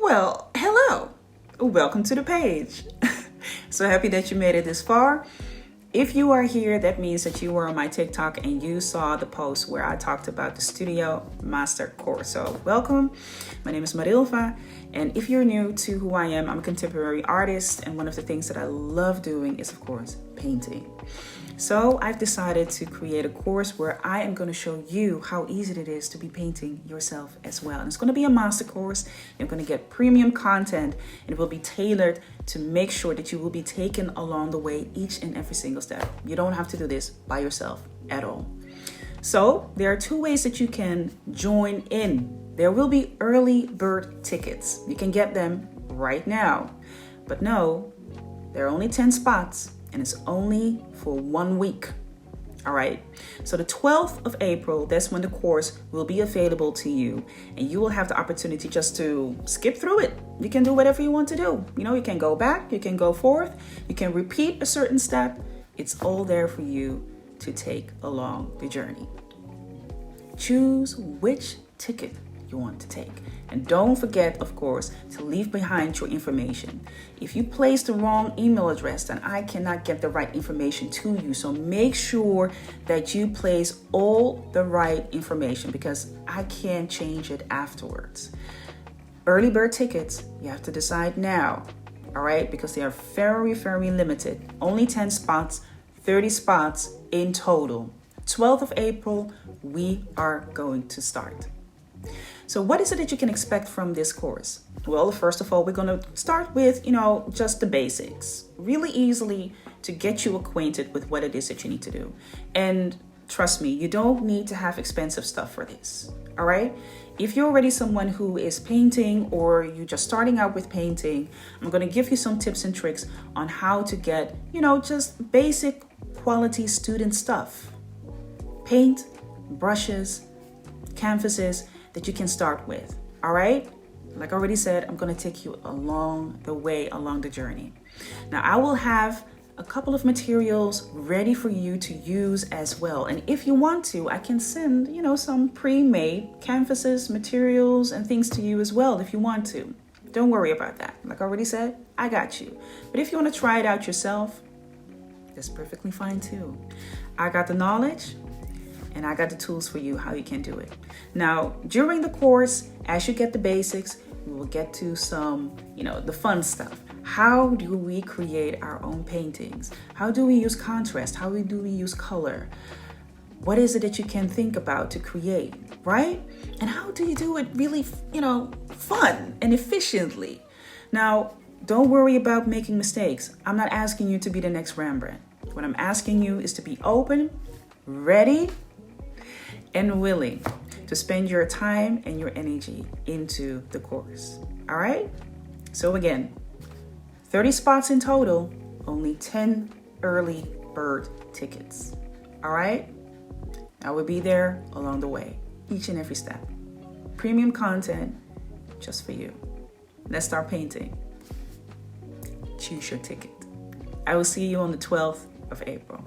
Well, hello. Welcome to the page. So happy that you made it this far. If you are here, that means that you were on my TikTok and you saw the post where I talked about the Studio Master course. So welcome. My name is Marilva. And if you're new to who I am, I'm a contemporary artist. And one of the things that I love doing is, of course, painting. So I've decided to create a course where I am going to show you how easy it is to be painting yourself as well. And it's going to be a master course. You're going to get premium content and it will be tailored to make sure that you will be taken along the way each and every single step. You don't have to do this by yourself at all. So there are two ways that you can join in. There will be early bird tickets. You can get them right now. But no, there are only 10 spots. And it's only for 1 week. All right. So the 12th of April, that's when the course will be available to you. And you will have the opportunity just to skip through it. You can do whatever you want to do. You can go back, you can go forth, you can repeat a certain step. It's all there for you to take along the journey. Choose which ticket you want to take. And don't forget, of course, to leave behind your information. If you place the wrong email address, then I cannot get the right information to you. So make sure that you place all the right information because I can't change it afterwards. Early bird tickets, you have to decide now, all right? Because they are very, very limited. Only 10 spots, 30 spots in total. 12th of April, we are going to start. So what is it that you can expect from this course? Well, first of all, we're going to start with, just the basics, really easily to get you acquainted with what it is that you need to do. And trust me, you don't need to have expensive stuff for this. All right. If you're already someone who is painting or you're just starting out with painting, I'm going to give you some tips and tricks on how to get, just basic quality student stuff. Paint, brushes, canvases that you can start with. All right. Like I already said, I'm going to take you along the way, along the journey. Now, I will have a couple of materials ready for you to use as well. And if you want to, I can send, some pre-made canvases, materials, and things to you as well if you want to. Don't worry about that. Like I already said, I got you. But if you want to try it out yourself, that's perfectly fine too. I got the knowledge. And I got the tools for you, how you can do it. Now, during the course, as you get the basics, we will get to some, the fun stuff. How do we create our own paintings? How do we use contrast? How do we use color? What is it that you can think about to create, right? And how do you do it really, fun and efficiently? Now, don't worry about making mistakes. I'm not asking you to be the next Rembrandt. What I'm asking you is to be open, ready, and willing to spend your time and your energy into the course. All right? So again, 30 spots in total, only 10 early bird tickets. All right? I will be there along the way, each and every step. Premium content just for you. Let's start painting. Choose your ticket. I will see you on the 12th of April.